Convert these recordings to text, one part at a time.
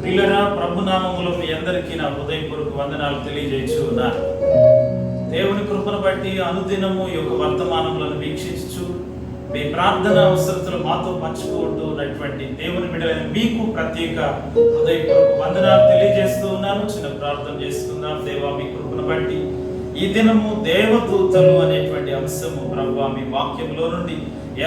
పిల్లరా, ప్రభునామములో మీ అందరికీ నా హృదయపూర్వక వందనాలు తెలియజేయచ్చు ఉన్నారు. దేవుని కృపను బట్టి అనుదినము ఈ యొక్క వర్తమానములను వీక్షించు మీ ప్రార్థన అవసరతలు మాతో పంచుకుంటూ ఉన్నటువంటి దేవుని బిడ్డలైన మీకు ప్రత్యేక హృదయపూర్వక వందనాలు తెలియజేస్తూ ఉన్నాను. చిన్న ప్రార్థన చేసుకుందాం. దేవా, మీ కృపను బట్టి ఈ దినము దేవదూతలు అనేటువంటి అంశము ప్రభువా మీ వాక్యంలో నుండి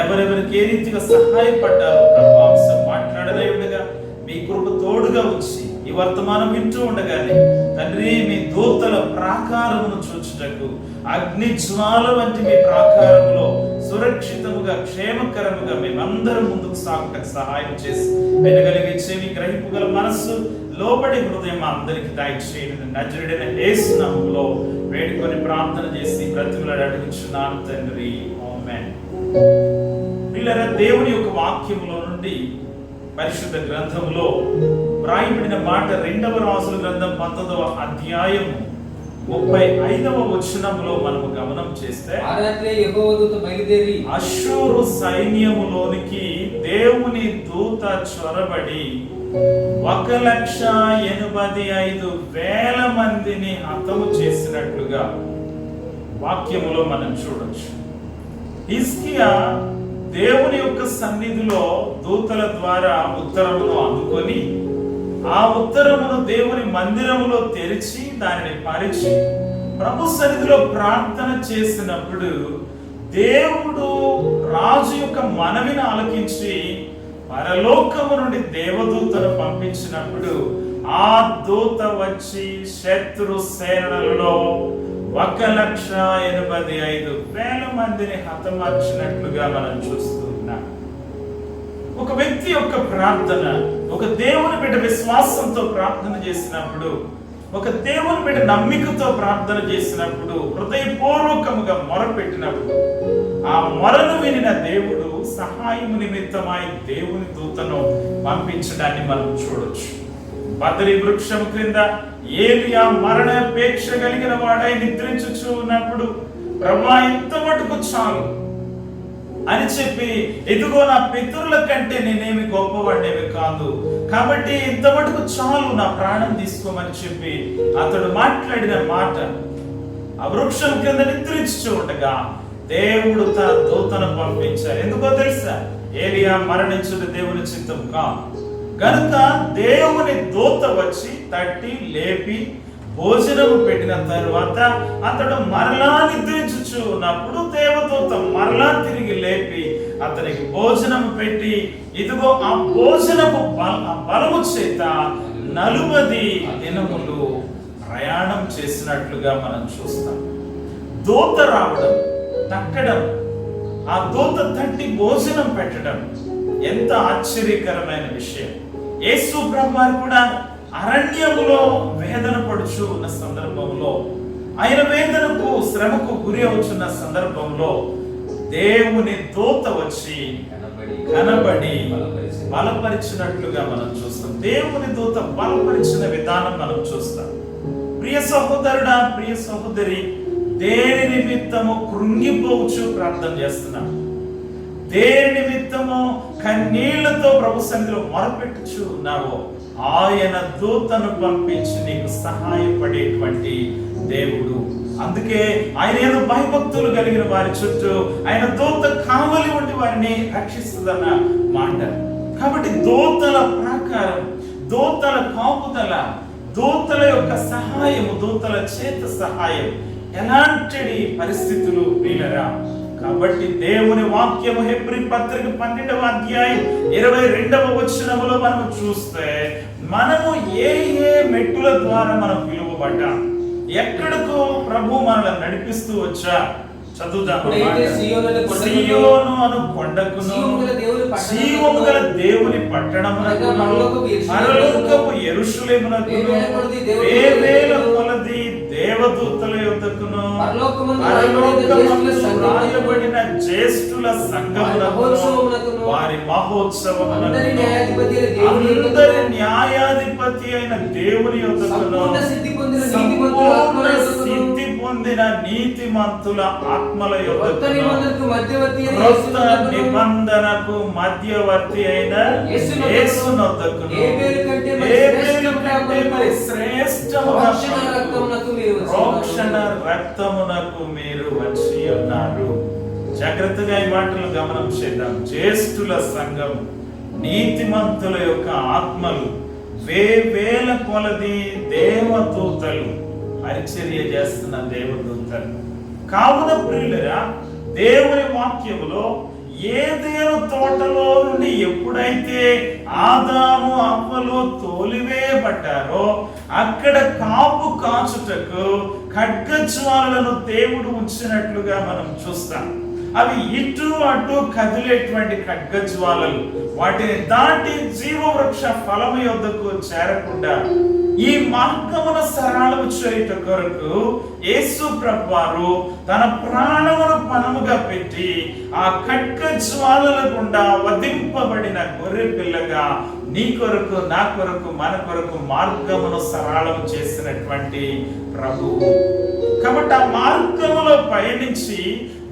ఎవరెవరికి ఏ రీతిగా సహాయపడ్డారో ప్రభువా అంశం మాట్లాడలే ఉండగా మీ కృప తోడుగా వచ్చి ఈ వర్తమానం వింటూ ఉండగానే తండ్రి మీ దూతల ప్రాకారమును చూచుటకు అగ్ని జ్వాల వంటి మీ ప్రాకారములో సురక్షితముగా క్షేమకరముగా మేమందరం ముందుకు సాగుటకు సహాయం చేసి వినగలిగే చెవి, గ్రహింపుగల మనస్సు, లోబడి హృదయం మా అందరికి దయచేయండి. నజరుడైన యేసు నామములో వేడుకొని ప్రార్థన చేసి బ్రతిమలాడి అడుగుచున్నాను తండ్రి, ఆమేన్. పిల్లరా, దేవుని యొక్క వాక్యములో నుండి పరిశుద్ధ గ్రంథములో వ్రాయబడిన మాట 2వ రాజుల గ్రంథం 19వ అధ్యాయము 35వ వచనములో మనము గమనం చేస్తే, అష్షూరు సైన్యములోనికి దేవుని దూత చొరబడి 1,85,000 మందిని హతము చేసినట్లుగా వాక్యములో మనం చూడొచ్చు. హిజ్కియా దేవుని యొక్క సన్నిధిలో దూతల ద్వారా ఉత్తరమును అందుకొని ఆ ఉత్తరమును దేవుని మందిరములో తెరిచి దానిని పరిచి ప్రభు సన్నిధిలో ప్రార్థన చేసినప్పుడు దేవుడు రాజు యొక్క మనవిని ఆలకించి పరలోకము నుండి దేవదూతను పంపించినప్పుడు ఆ దూత వచ్చి శత్రు సేనలలో 1,85,000 మందిని హతమార్చినట్లుగా మనం చూస్తున్నాం. ఒక వ్యక్తి యొక్క ప్రార్థన, ఒక దేవుని బిడ్డ విశ్వాసంతో ప్రార్థన చేసినప్పుడు, ఒక దేవుని బిడ్డ నమ్మికతో ప్రార్థన చేసినప్పుడు, హృదయపూర్వకముగా మొరపెట్టినప్పుడు ఆ మొరను వినిన దేవుడు సహాయము నిమిత్తమై దేవుని దూతను పంపించడాన్ని మనం చూడొచ్చు. బదరి వృక్షం క్రింద ఏలియా మరణాపేక్ష కలిగిన వాడై నిద్రించుచు ఉన్నప్పుడు ప్రభువా ఇంత మటుకు చాలు అని చెప్పి, ఎదుగో నా పితరుల కంటే నేనేమి గొప్పవాడినేమి కాదు, కాబట్టి ఇంత మటుకు చాలు, నా ప్రాణం తీసుకోమని చెప్పి అతడు మాట్లాడిన మాట ఆ వృక్షం కింద నిద్రించుచు ఉండగా దేవుడు తన దూతను పంపించారు. ఎందుకో తెలుసా? ఏలియా మరణించుట దేవుని చిత్తం కాదు గనుక దేవుని దూత వచ్చి తట్టి లేపి భోజనము పెట్టిన తరువాత అతడు మరలా నిద్రించుచు ఉన్నప్పుడు దేవదూత మరలా తిరిగి లేపి అతనికి భోజనము పెట్టి, ఇదిగో ఆ భోజనపు బలము చేత 40 దినములు ప్రయాణం చేసినట్లుగా మనం చూస్తాం. దూత రావడం, తట్టడం, ఆ దూత తట్టి భోజనం పెట్టడం ఎంత ఆశ్చర్యకరమైన విషయం. యేసు ప్రభువారు కూడా అరణ్యములో వేదన పడుచు ఉన్న సందర్భంలో, ఆయన వేదనకు శ్రమకు గురి అవుతున్న సందర్భంలో దేవుని దూత వచ్చి కనబడి బలపరిచినట్లుగా మనం చూస్తాం. దేవుని దూత బలపరిచిన విధానం మనం చూస్తాం. ప్రియ సహోదరుడా, ప్రియ సహోదరి, దేని నిమిత్తము కృంగిపోవచ్చు ప్రార్థన చేస్తున్నాం, దేని నిమిత్తము కన్నీళ్లతో ప్రభు సన్నిధిలో మొరపెట్టుచు ఉన్నావో ఆయన దూతను పంపించి నీకు సహాయపడేటువంటి దేవుడు. అందుకే ఆయన ఏదో భయభక్తులు కలిగిన వారి చుట్టూ ఆయన దూత కావలి ఉండి వారిని రక్షిస్తుందన్న మాట. కాబట్టి దూతల ప్రాకారం, దూతల కాపుదల, దూతల యొక్క సహాయము, దూతల చేత సహాయం ఎలాంటి పరిస్థితులు వీలరా. కాబట్టి దేవుని వాక్యము హెబ్రీ పత్రిక 12వ అధ్యాయం 22వ వచనములో మనం చూస్తే, మనము ఏ మెట్టుల ద్వారా మనం పిలువబడ్డాం, ఎక్కడకు ప్రభు మనల్ని నడిపిస్తూ వచ్చా చదువుదాం. సియోను అను కొండకును, జీవము గల దేవుని పట్టణమునకును, పరలోకపు యెరూషలేమునకును, వేవేల కొలది దేవదూతల యొద్దకును, రాయబడిన జ్యేష్ఠుల సంఘమునకును, వారి మహోత్సవమునకును, అందరి న్యాయాధిపతి అయిన దేవుని యొద్దకును, సంపూర్ణ సిద్ధి పొందిన నీతిమంతుల ఆత్మల యొద్దకును, క్రొత్త నిబంధనకు మధ్యవర్తి అయిన యేసునొద్దకును, హేబెలు మరి శ్రేష్టముగా ప్రోక్షణ రక్తమునకు మీరు వచ్చి ఉన్నారు. జాగ్రత్తగా ఈ మాటలు గమనం చేద్దాం. జ్యేష్ఠుల సంఘం, నీతిమంతుల యొక్క ఆత్మలు, వేల కొలది దేవదూతలు, పరిచర్య చేస్తున్న దేవదూతలు. కావున ప్రియులరా, దేవుని వాక్యములో ఏదెను తోటలో నుండి ఎప్పుడైతే ఆదాము అవ్వలు తోలివేయబడ్డారో అక్కడ కాపు కాచుటకు ఖడ్గజ్వాలలను దేవుడు ఉంచినట్లుగా మనం చూస్తాం. అవి ఇటు అటు కదిలేటువంటి ఖడ్గజ్వాలలు. వాటిని దాటి జీవవృక్ష ఫలము యొద్దకు చేరకుండా ఈ మార్గమును సరళము చేయుట కొరకు యేసు ప్రభువారు తన ప్రాణమును పణముగా పెట్టి ఆ ఖడ్గజ్వాలల గుండా వధింపబడిన గొర్రె పిల్లగా నీ కొరకు, నా కొరకు, మన కొరకు మార్గమును సరళము చేసినటువంటి ప్రభువు. కాబట్టి ఆ మార్గములో పయనించి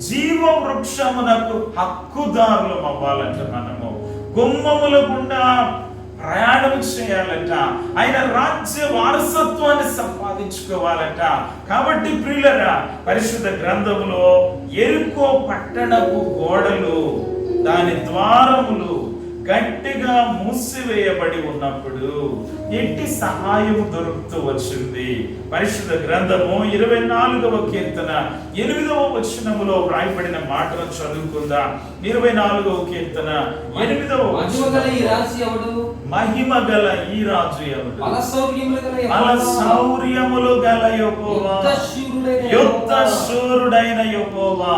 జీవ వృక్షమునకు హక్కుదారులు అవ్వాలంట. మనము గుమ్మముల గుండా ప్రయాణం చేయాలంట. ఆయన రాజ్య వారసత్వాన్ని సంపాదించుకోవాలంట. కాబట్టి ప్రియులరా, పరిశుద్ధ గ్రంథములో యెరికో పట్టణపు గోడలు, దాని ద్వారములు గట్టిగా మూసివేయబడి ఉన్నప్పుడు ఎట్టి సహాయము దొరుకుతూ వచ్చింది. పరిశుద్ధ గ్రంథము 24వ కీర్తన 8వ వచనములో వ్రాయబడిన మాటను చదువుకుందాం. 24వ కీర్తన 8వ వచనం. మహిమ గల ఈ రాజు ఎవడు? బల శౌర్యములు గల యెహోవా, యుద్ధ శూరుడైన యెహోవా,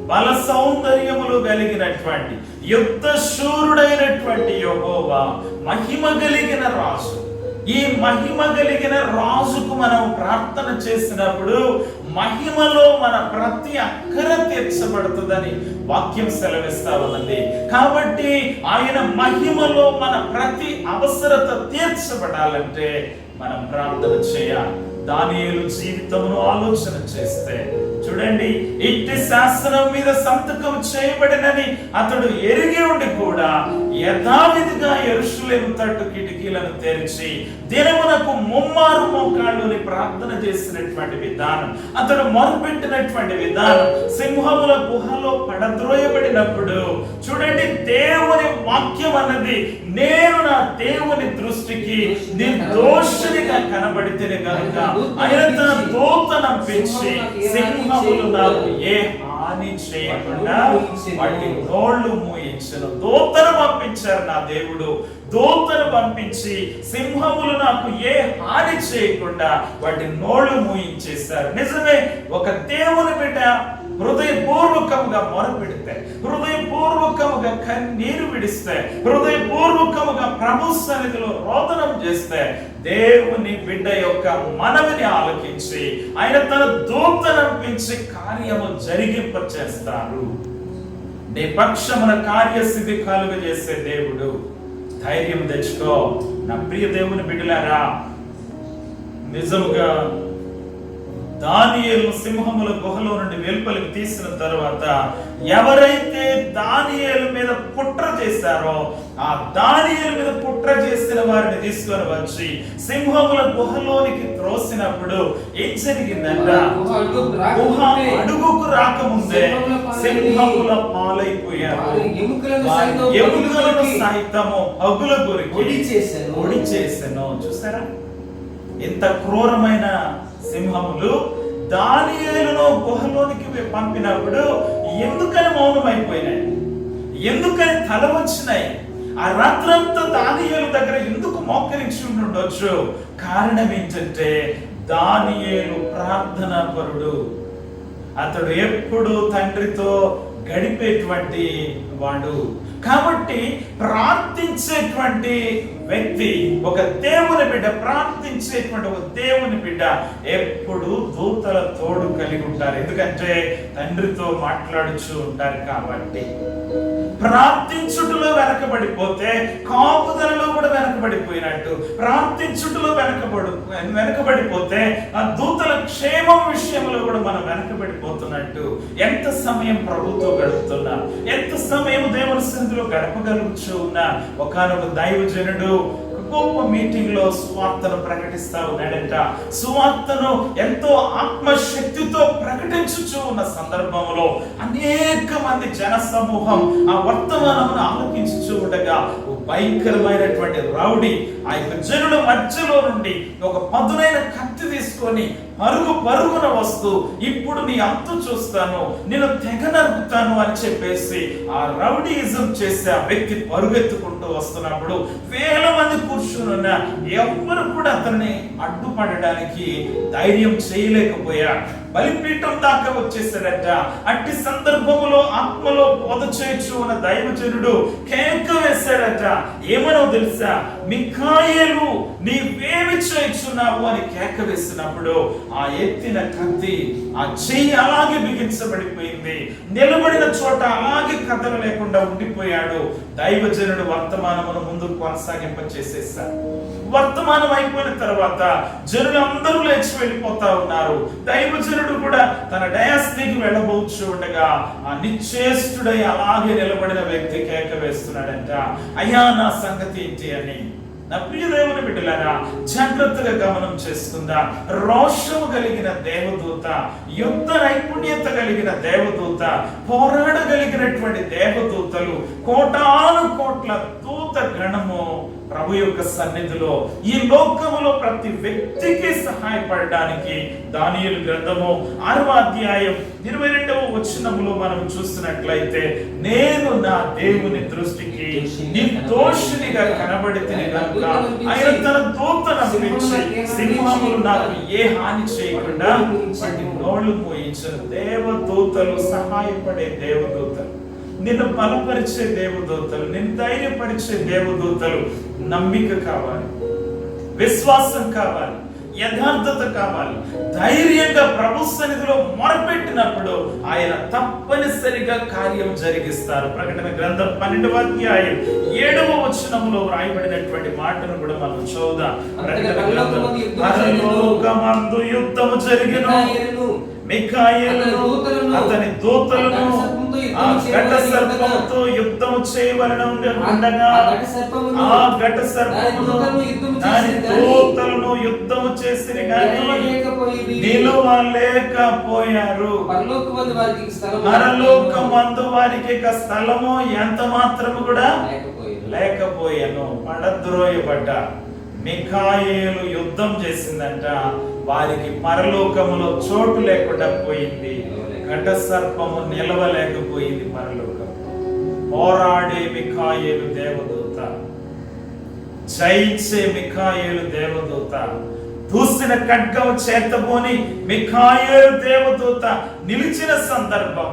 బల సౌందర్యములు కలిగినటువంటి, యుద్ధ శూరుడైనటువంటి యెహోవా, మహిమ కలిగిన రాజు. ఈ మహిమ కలిగిన రాజుకు మనం ప్రార్థన చేసినప్పుడు మహిమలో మన ప్రతి అక్కర తీర్చబడుతుందని వాక్యం సెలవిస్తా ఉన్నది. కాబట్టి ఆయన మహిమలో మన ప్రతి అవసరత తీర్చబడాలంటే మనం ప్రార్థన చేయాలి. దానియేలు జీవితమును ఆలోచన చేస్తే చూడండి, ఇట్టి శాసనం మీద సంతకం చేయబడినని అతడు ఎరిగి ఉండి కూడా యథావిధిగా యెరూషలేము తట్టు కిటికీలను తెరిచి దినమునకు 3 మోకాళ్ళుని ప్రార్థన చేసినటువంటి విధానం, అతడు మొరపెట్టినటువంటి విధానం, సింహముల గుహలో పడద్రోయబడినప్పుడు చూడండి, దేవుని వాక్యం అన్నది నేను నా దేవుని దృష్టికి నిర్దోషినిగా కనబడితేనే కనుక ఆయన తన దూతను పెంచి సింహములు నాకు ఏ హాని చేయకుండా వాటి నోళ్లు మూయించను. దూతను పంపించారు నా దేవుడు. దూతను పంపించి సింహములు నాకు ఏ హాని చేయకుండా వాటి నోళ్లు మూయించేశారు. నిజమే, ఒక దేవుని బిడ్డ హృదయపూర్వకముగా మొరపెడితే, హృదయపూర్వకముగా కన్నీరు విడిస్తే, హృదయపూర్వకముగా ప్రభు సన్నిధిలో రోదనం చేస్తే దేవుని బిడ్డ యొక్క మనవిని ఆలకించి ఆయన తన దూతనంపించి కార్యము జరిగింపచేస్తారు. నీ పక్షమున కార్యసిద్ధి కలుగజేసే దేవుడు. ధైర్యం తెచ్చుకో నా ప్రియ దేవుని బిడ్డలారా. నిజముగా దానియేలు సింహముల గుహలో నుండి వెలుపలికి తీసిన తర్వాత ఎవరైతే దానియేలు మీద కుట్ర చేశారో ఆ దానియేలు మీద కుట్ర చేసిన వారిని తీసుకొని వచ్చి సింహముల గుహలోనికి త్రోసినప్పుడు ఏం జరిగిందంట? గుహ అడుగుకు రాకముందే సింహముల పాలైపోయారు. ఎముకలను సైతము అగుల గురికి ఒడి చేశాను. చూసారా ఎంత క్రూరమైన సింహములు దానియేలును గుహలోనికి పంపినప్పుడు ఎందుకని మౌనమైపోయినాయి? ఎందుకని తల వచ్చినాయి? ఆ రాత్రంతా దానియేలు దగ్గర ఎందుకు మోకరించి ఉండొచ్చు? కారణం ఏంటంటే దానియేలు ప్రార్థనా పరుడు. అతడు ఎప్పుడు తండ్రితో గడిపేటువంటి వాడు. కాబట్టి ప్రార్థించేటువంటి వ్యక్తి, ఒక దేవుని బిడ్డ, ప్రార్థించేటువంటి ఒక దేవుని బిడ్డ ఎప్పుడు దూతల తోడు కలిగి ఉంటారు. ఎందుకంటే తండ్రితో మాట్లాడుచూ ఉంటారు. కాబట్టి ప్రార్థించుటలో వెనకబడిపోతే కాపుదలలో కూడా వెనకబడిపోయినట్టు. ప్రార్థించుటలో వెనకబడిపోతే ఆ దూతల క్షేమం విషయంలో కూడా మనం వెనకబడిపోతున్నట్టు. ఎంత సమయం ప్రభుతో గడుపుతున్నా, ఎంత సమయం దేవుని సన్నిధిలో గడపగలుగుతూ ఉన్నా. ఒకానొక దైవజనుడు గొప్ప మీటింగ్ లో సువార్తను ప్రకటిస్తా ఉన్నాడంట. సువార్తను ఎంతో ఆత్మశక్తితో ప్రకటించుచు ఉన్న సందర్భంలో అనేక మంది జన సమూహం ఆ వర్తమానమును ఆలకించుచు ఉండగా భయంకరమైనటువంటి రౌడీ ఆ యొక్క జనుల మధ్యలో నుండి ఒక పదునైన కత్తి తీసుకొని పరుగున వస్తూ, ఇప్పుడు నీ అంతు చూస్తాను, నేను తెగ నరుకుతాను అని చెప్పేసి ఆ రౌడీయిజం చేసి ఆ వ్యక్తి పరుగెత్తుకుంటూ వస్తున్నప్పుడు వేల మంది కూర్చున్న ఎవ్వరు కూడా అతన్ని అడ్డుపడడానికి ధైర్యం చేయలేకపోయారు. బలిపీఠం దాకా వచ్చేసాడట. అట్టి సందర్భంలో ఆత్మలో బోధ చేయొచ్చు ఉన్న దైవజనుడు కేక వేశాడట. ఏమనో తెలుసా? మిఖాయేలు, నీవేమి చేయుచున్నావు అని కేక వేసినప్పుడు ఆ ఎత్తిన కత్తి ఆ చెయ్యి అలాగే బిగించబడిపోయింది. నిలబడిన చోట అలాగే కథలు లేకుండా ఉండిపోయాడు. దైవజనుడు వర్తమానమును ముందుకు కొనసాగింప చేసేసాడు. వర్తమానం అయిపోయిన తర్వాత జనులందరూ లేచి వెళ్ళిపోతా ఉన్నారు. దైవజనుడు కూడా తన డయాస్ దిగి వెళ్ళబోచు ఉండగా ఆ నిశ్చేష్టుడై అలాగే నిలబడిన వ్యక్తి కేక వేస్తున్నాడంట, అయ్యా నా సంగతి ఏంటి అని. నా ప్రియ దేవుని బిడ్డలారా, జాగ్రత్తగా గమనం చేసుకుందా. రోషము కలిగిన దేవదూత, యుద్ధ నైపుణ్యత కలిగిన దేవదూత, పోరాడగలిగినటువంటి దేవదూతలు, కోటాను కోట్ల దూత గణము ప్రభు యొక్క సన్నిధిలో ఈ లోకములో ప్రతి వ్యక్తికి సహాయపడడానికి దానియేలు గ్రంథము 6వ అధ్యాయం 22వ వచనములో మనం చూసినట్లయితే, నేను నా దేవుని దృష్టికి నిర్దోషినిగా కనబడితిని కనుక ఆయన తన దూతను పంపించి సింహములు నాకు ఏ హాని చేయకుండా వాటి నోళ్లు మూయించను. దేవదూతలు, సహాయపడే దేవదూతలు, నిన్ను బలపరిచే దేవదూతలు, నిన్ను ధైర్యపరిచే దేవదూతలు. నమ్మిక కావాలి, విశ్వాసం కావాలి, యథార్థత కావాలి. ధైర్యంగా ప్రభు సన్నిధిలో మొరపెట్టినప్పుడు ఆయన తప్పనిసరిగా కార్యం జరిగిస్తారు. ప్రకటన గ్రంథం 12వ అధ్యాయం 7వ వచనములో వ్రాయబడినటువంటి మాటను కూడా మనం చూద్దాం. ప్రకటన గ్రంథం, పరలోకమందు యుద్ధము జరిగెను, మిఖాయేలును అతని దూతలను ఆ ఘట సర్పముతో యుద్ధము చేయవలెను ఉండగా ఆ ఘట సర్పమును దాని దూతలను యుద్ధము చేసిరి గాని నిలువలేకపోయారు. పరలోకమందు వారికి ఇక స్థలము ఎంత మాత్రము కూడా లేకపోయాను. పడద్రోయబడ్డ మిఖాయేలు యుద్ధం చేసిందంట. వారికి పరలోకములో చోటు లేకుండా పోయింది. ఘట సర్పము నిలవలేకపోయింది. పరలోకం పోరాడే మిఖాయేలు దేవదూత, జయించే మిఖాయేలు దేవదూత, దూసిన ఖడ్గము చేతబోని మిఖాయేలు దేవదూత నిలిచిన సందర్భం,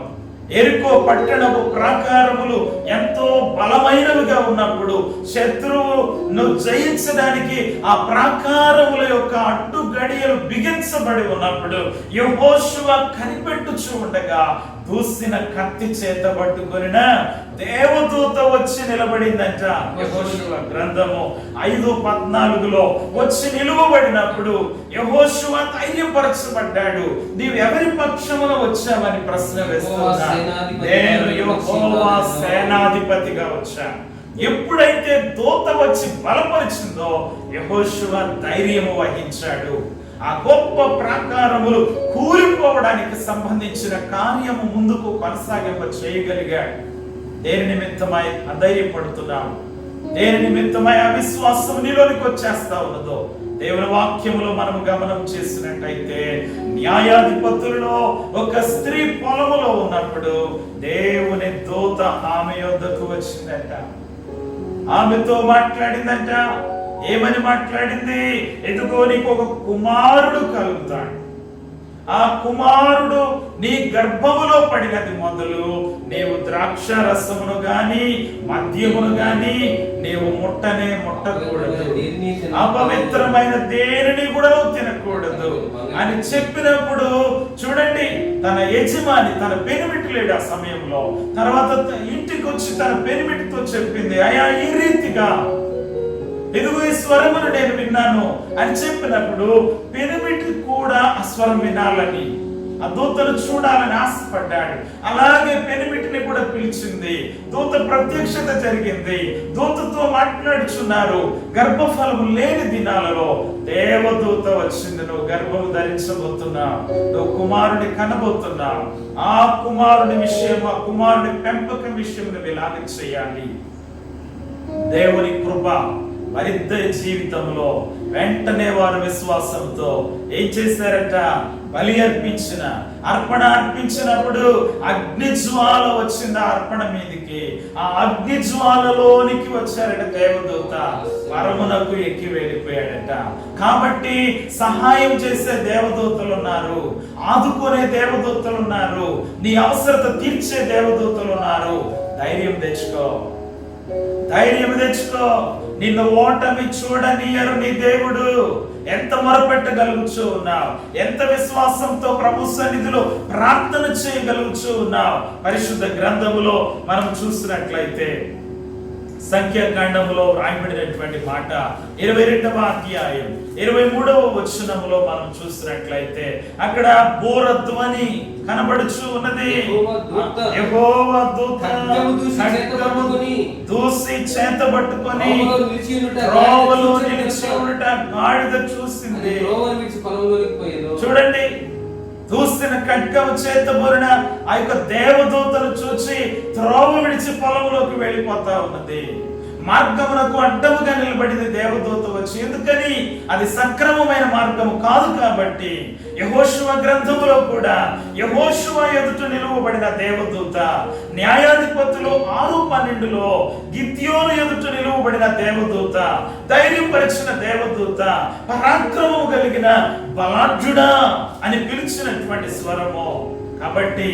ఎరికో పట్టణపు ప్రాకారములు ఎంతో బలమైనవిగా ఉన్నప్పుడు, శత్రువును జయించడానికి ఆ ప్రాకారముల యొక్క అడ్డు గడియలు బిగించబడి ఉన్నప్పుడు యెహోషువ కనిపెట్టుచు ఉండగా దూసిన కత్తి చేత పట్టుకొనిన దేవదూత వచ్చి నిలబడిందంట. యెహోషువ గ్రంథము 5:14లో వచ్చి నిలువబడినప్పుడు యెహోషువ ధైర్యపరచబడ్డాడు. నీవు ఎవరి పక్షమున వచ్చావని ప్రశ్న వేస్తున్నా. నేను యెహోవా సేనాధిపతిగా వచ్చా. ఎప్పుడైతే దూత వచ్చి బలపరిచిందో యెహోషువ ధైర్యము వహించాడు. ఆ గొప్ప ప్రాకారములు కూలిపోవడానికి సంబంధించిన కార్యము ముందుకు కొనసాగింప చేయగలిగాడు. దేని నిమిత్తమై అధైర్యపడుతున్నాం, దేని నిమిత్తమై అవిశ్వాసం నీలోనికి వచ్చేస్తా ఉన్నదో దేవుని వాక్యములో మనం గమనం చేసినట్టయితే, న్యాయాధిపతులలో ఒక స్త్రీ పొలములో ఉన్నప్పుడు దేవుని దూత ఆమె యొద్దకు వచ్చిందంట. ఆమెతో మాట్లాడిందంట. ఏమని మాట్లాడింది? ఎదుగో నీకు ఒక కుమారుడు కలుగుతాడు. ఆ కుమారుడు నీ గర్భములో పడినది మొదలు నీవు ద్రాక్ష రసమును గాని మద్యమును గాని నీవు ముట్టకూడదు, అపవిత్రమైన దేనిని కూడా తినకూడదు అని చెప్పినప్పుడు చూడండి, తన యజమాని, తన పెనిమిటి లేడు ఆ సమయంలో, తర్వాత ఇంటికి వచ్చి తన పెనిమిటితో చెప్పింది, అయ్యా ఈ రీతిగా ఇదిగో ఈ స్వరమును నేను విన్నాను అని చెప్పినప్పుడు పెనిమిటి కూడా ఆ స్వరం వినాలని, ఆ ఆ దూతను చూడాలని ఆశపడ్డాడు. అలాగే పెనిమిటిని కూడా పిలిచింది. దూత ప్రత్యక్షత జరిగింది. దూతతో మాట్లాడుచున్నారు. గర్భఫలము లేని దినాలలో దేవదూత వచ్చింది. నువ్వు గర్భము ధరించబోతున్నావు, నువ్వు కుమారుని కనబోతున్నావు. ఆ కుమారుని విషయం, ఆ కుమారుని పెంపకం విషయం నువ్వు ఇలాగ చేయాలి. దేవుని కృప వారిద్దరి జీవితంలో వెంటనే వారు విశ్వాసంతో ఏం చేశారట? బలి అర్పణ అర్పించినప్పుడు అగ్ని జ్వాల వచ్చింది ఆ అర్పణ మీదకి. ఆ అగ్ని జ్వాలలోనికి వచ్చారట దేవదూత. పరమునకు ఎక్కి వెళ్ళిపోయాడట. కాబట్టి సహాయం చేసే దేవదూతలు ఉన్నారు, ఆదుకునే దేవదూతలు ఉన్నారు, నీ అవసరత తీర్చే దేవదూతలు ఉన్నారు. ధైర్యం తెచ్చుకో, ధైర్యం తెచ్చుకో. నిన్ను ఓటమి చూడనీయరు నీ దేవుడు. ఎంత మొరపెట్టగలుగుచూ ఉన్నావు, ఎంత విశ్వాసంతో ప్రభు సన్నిధిలో ప్రార్థన చేయగలుగుచూ ఉన్నావు. పరిశుద్ధ గ్రంథములో మనం చూసినట్లయితే సంఖ్యాకాండములో రాయబడినటువంటి మాట 22వ అధ్యాయం 23వ వచనములో మనం చూసినట్లయితే అక్కడ బోర ధ్వని కనబడుచు ఉన్నది. యెహోవా దూత దూసి చేత పట్టుకొని త్రోవలో నిలిచి ఉండుట గాడిద చూసింది. చూడండి, దూసిన ఖడ్గము చేతబూరిన ఆ యొక్క దేవదూతను చూచి త్రోవ విడిచి పొలంలోకి వెళ్ళిపోతా ఉన్నది. మార్గమునకు అడ్డముగా నిలబడింది దేవదూత వచ్చి. ఎందుకని? అది సక్రమమైన మార్గము కాదు కాబట్టి. యెహోషువ గ్రంథములో కూడా యెహోషువ ఎదుట నిలువబడిన దేవదూత, న్యాయాధిపతులు 6:12లో గిద్యోను ఎదుట నిలువబడిన దేవదూత, ధైర్యపరిచిన దేవదూత, పరాక్రమము కలిగిన బలాఢ్యుడా అని పిలిచినటువంటి స్వరము. కాబట్టి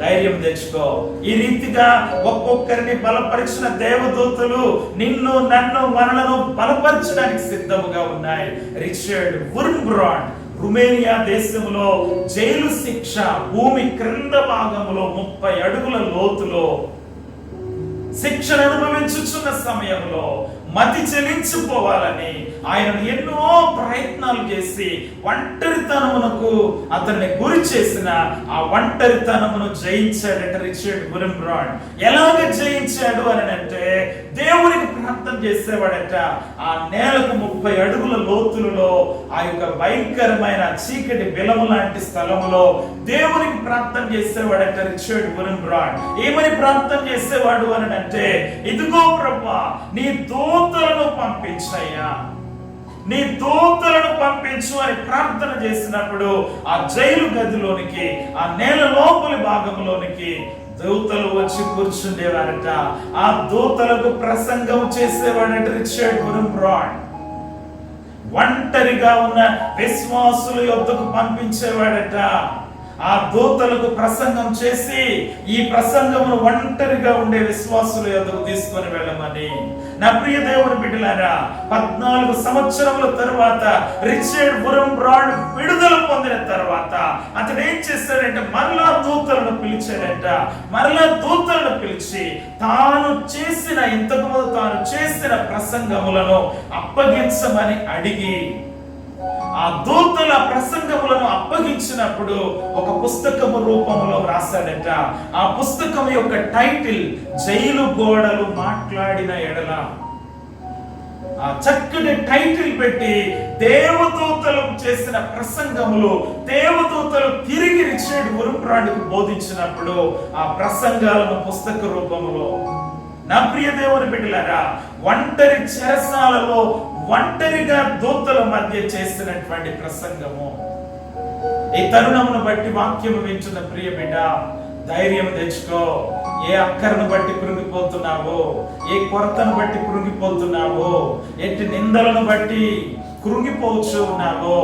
ధైర్యం తెచ్చుకో. ఈ రీతిగా ఒక్కొక్కరిని బలపరిచిన దేవదూతలు నిన్ను, నన్ను, మనలను బలపరచడానికి సిద్ధముగా ఉన్నాయి. రిచర్డ్ వుర్న్బ్రాండ్ రుమేనియా దేశంలో జైలు శిక్ష, భూమి క్రింద భాగంలో 30 అడుగుల లోతులో శిక్షను అనుభవించుచున్న సమయంలో మతి చెలించిపోవాలని ఆయన ఎన్నో ప్రయత్నాలు చేసి ఒంటరితనమునకు అతన్ని గురి చేసిన ఆ ఒంటరితనమును జయించాడట రిచర్డ్ వుర్న్బ్రాండ్. ఎలాగ జయించాడు అని అంటే దేవునికి ప్రార్థన చేసేవాడట. ఆ నేలకు 30 అడుగుల లోతులలో ఆ యొక్క భయంకరమైన చీకటి బిలము లాంటి స్థలములో దేవునికి ప్రార్థన చేసేవాడట రిచర్డ్ వుర్న్బ్రాండ్. ఏమని ప్రార్థన చేసేవాడు అని అంటే, ఇదిగో ప్రభువా, నీ దూతలను పంపించయ్యా, నీ దూతలను పంపించు అని ప్రార్థన చేసినప్పుడు ఆ జైలు గదిలోనికి, ఆ నేల లోపలి భాగంలోనికి దూతలు వచ్చి కూర్చుండేవారట. ఆ దూతలకు ప్రసంగం చేసేవాడట రిచర్డ్ వుర్న్బ్రాండ్. ఒంటరిగా ఉన్న విశ్వాసుల యొద్దకు పంపించేవాడట. ఆ దూతలకు ప్రసంగం చేసి ఈ ప్రసంగమును ఒంటరిగా ఉండే విశ్వాసుల యొద్దకు తీసుకొని వెళ్ళమని. నా ప్రియ దేవుని బిడ్డలారా, 14 సంవత్సరముల తరువాత రిచర్డ్ వుర్న్బ్రాండ్ విడుదల పొందిన తర్వాత అతడు ఏం చేశాడంటే మరలా దూతలను పిలిచాడంట. మరలా దూతలను పిలిచి తాను చేసిన, ఇంతకు ముందు తాను చేసిన ప్రసంగములను అప్పగించమని అడిగి ఆ దూతల ప్రసంగములను అప్పగించినప్పుడు ఒక పుస్తకము రూపంలో రాశాడట. ఆ పుస్తకం యొక్క టైటిల్ జైలు గోడలు మాట్లాడిన ఎడల. ఆ చక్కటి టైటిల్ పెట్టి దేవదూతలు చేసిన ప్రసంగములు, దేవదూతలు తిరిగి రిచర్డ్ వుర్న్బ్రాండ్కు బోధించినప్పుడు ఆ ప్రసంగాలను పుస్తక రూపములో. నా ప్రియ దేవుని బిడ్డలారా, ఒంటరి చెరసాలలో ఒంటరిగా దూతల మధ్య చేసినటువంటి ప్రసంగము. ఈ తరుణమును బట్టి వాక్యము వింటున్న ప్రియ బిడ్డ, ధైర్యం తెచ్చుకో. ఏ అక్కరను బట్టి కృంగిపోతున్నావో, ఏ కొరతను బట్టి కృంగిపోతున్నావో, ఎట్టి నిందలను బట్టి కృంగిపోవచ్చు ఉన్నావో,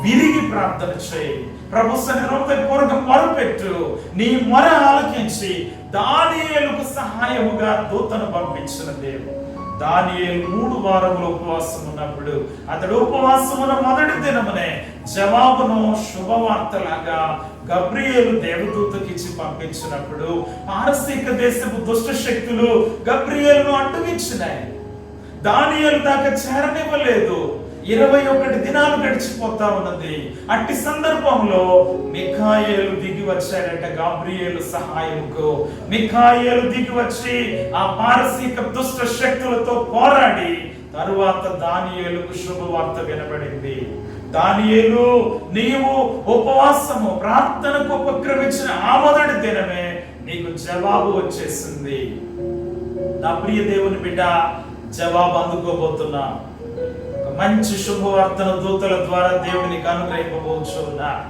విరిగి ప్రార్థన చేయి. ప్రభు సన్నిధిలో మొరపెట్టు. నీ మొర ఆలకించి దానియేలుకు సహాయముగా దూతను పంపించిన దేవుడు. దానియేలు 3 వారములు ఉపవాసం ఉన్నప్పుడు అతడు ఉపవాసమున మొదటి దినమునే జవాబును శుభవార్తలాగా గబ్రియేలు దేవదూతకి ఇచ్చి పంపించినప్పుడు పారసీక దేశపు దుష్ట శక్తులు గబ్రియేలును అడ్డగించినాయి. దానియేలు దాకా చేరనివ్వలేదు. 21 దినాలు గడిచిపోతా ఉన్నది. అట్టి సందర్భంలో మిఖాయేలు దిగి వచ్చాడట. గాబ్రియేలు సహాయముకు మిఖాయేలు దిగి వచ్చి ఆ పారసీక దుష్ట శక్తులతో పోరాడి తరువాత దానియేలుకు శుభవార్త వినబడింది. దానియేలు, నీవు ఉపవాసము ప్రార్థనకు ఉపక్రమించిన ఆ మొదటి దినమే నీకు జవాబు వచ్చేసింది. నా ప్రియ దేవుని బిడ్డ, జవాబు అందుకోబోతున్నా. ఒక మంచి శుభవార్తను దూతల ద్వారా దేవునికి అనుగ్రహింపబోతున్నా.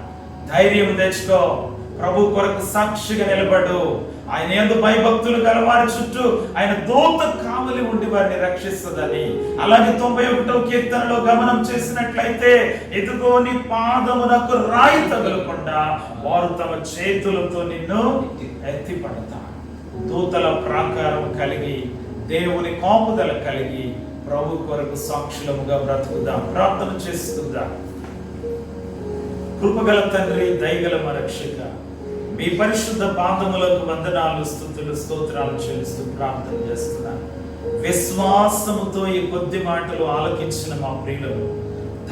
ధైర్యం తెచ్చుకో. ప్రభు కొరకు సాక్షిగా నిలబడు. ఆయన యందు భయభక్తులు గల వారి చుట్టూ ఆయన దూత కావలి ఉండి వారిని రక్షిస్తుందని. అలాగే 91వ కీర్తనలో గమనం చేసినట్లయితే, ఎదుగో నీ పాదమునకు రాయి తగలకుండా వారు తమ చేతులతో నిన్ను ఎత్తిపడతారు. దూతల ప్రాకారం కలిగి, దేవుని కాపుదల కలిగి ప్రభు కొరకు సాక్షులముగా బ్రతుకుదాం. ప్రార్థన చేసుకుందాం. కృపగల తండ్రి, దయగల మా రక్షక, మీ పరిశుద్ధ పాదములకు వందనాలు, స్తుతులు, స్తోత్రాలు చెల్లిస్తూ ప్రార్థన చేస్తున్నాను. విశ్వాసముతో ఈ కొద్ది మాటలు ఆలకించిన మా ప్రియులను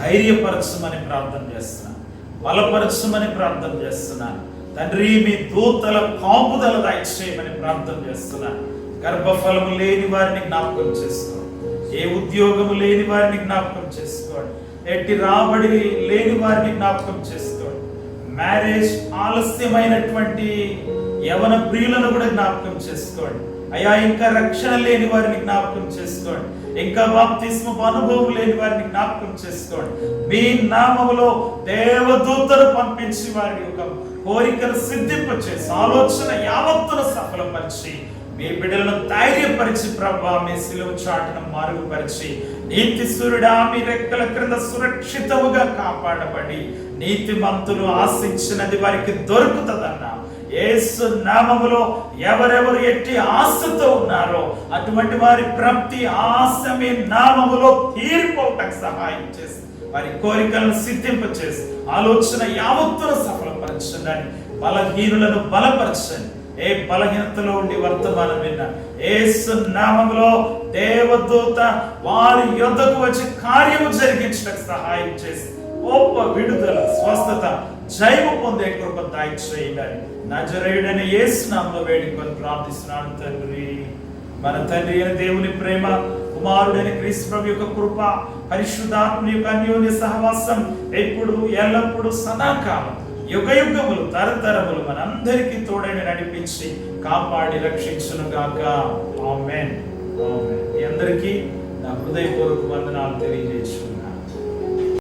ధైర్యపరచమని ప్రార్థన చేస్తున్నాను. బలపరచమని ప్రార్థన చేస్తున్నాను. తండ్రి, మీ దూతల కాపుదల దయచేయమని ప్రార్థన చేస్తున్నాను. గర్భఫలము లేని వారిని జ్ఞాపకం చేసుకోండి. ఏ ఉద్యోగము లేని వారిని జ్ఞాపకం చేసుకోండి. ఎట్టి రాబడి లేని వారిని జ్ఞాపకం చేసుకోండి. మ్యారేజ్ ఆలస్యమైనటువంటి యవన ప్రియులను కూడా జ్ఞాపకం చేసుకోండి. అయ్యా, ఇంకా రక్షణ లేని వారిని జ్ఞాపకం చేసుకోండి. ఇంకా బాప్తిస్మపు అనుభవం లేని వారిని జ్ఞాపకం చేసుకోండి. మీ నామములో దేవదూతను పంపించి వారి యొక్క కోరికను సిద్ధింపచేసి ఆలోచన యావత్తును సఫలపరిచి మీ బిడ్డలను ధైర్యపరిచి ప్రభా మీ సిలువ చాటును మరుగుపరిచి నీతి సూర్యుడా మీ రెక్కల క్రింద సురక్షితముగా కాపాడబడి నీతిమంతులు ఆశించినది వారికి దొరుకుతుందన్న యేసు నామములో ఎవరెవరు ఎట్టి ఆశతో ఉన్నారో అటువంటి వారి ప్రతి ఆశ మీ నామములో తీరిపోవటానికి సహాయం చేసి వారి కోరికలను సిద్ధింపచేసి ఆలోచన యావత్తును సఫలపరచండి. బలహీనులను బలపరచండి. ఏ బలహీనతలో ఉండి వర్తమానం విన్నా యేసు నామములో దేవదూత వారి యొద్దకు వచ్చి కార్యము జరిగించడానికి సహాయం చేసి గొప్ప విడుదల, స్వస్థత, జయము పొందే కృప దయచేయండి. నజరేయుడైన యేసు నామములో వేడుకొని ప్రార్థిస్తున్నాను తండ్రి. మన తండ్రి అయిన దేవుని ప్రేమ, కుమారుడైన క్రీస్తు ప్రభు యొక్క కృప, పరిశుద్ధాత్మ యొక్క అన్యోన్య సహవాసం ఎప్పుడు ఎల్లప్పుడు సదాకాలం యుగయుగములు తరతరములు మనందరికీ తోడైన నడిపించి కాపాడి రక్షించును గాక. ఆమేన్. ఆమేన్. మీ అందరికీ నా హృదయపూర్వక వందనాలు తెలియజేయచ్చు.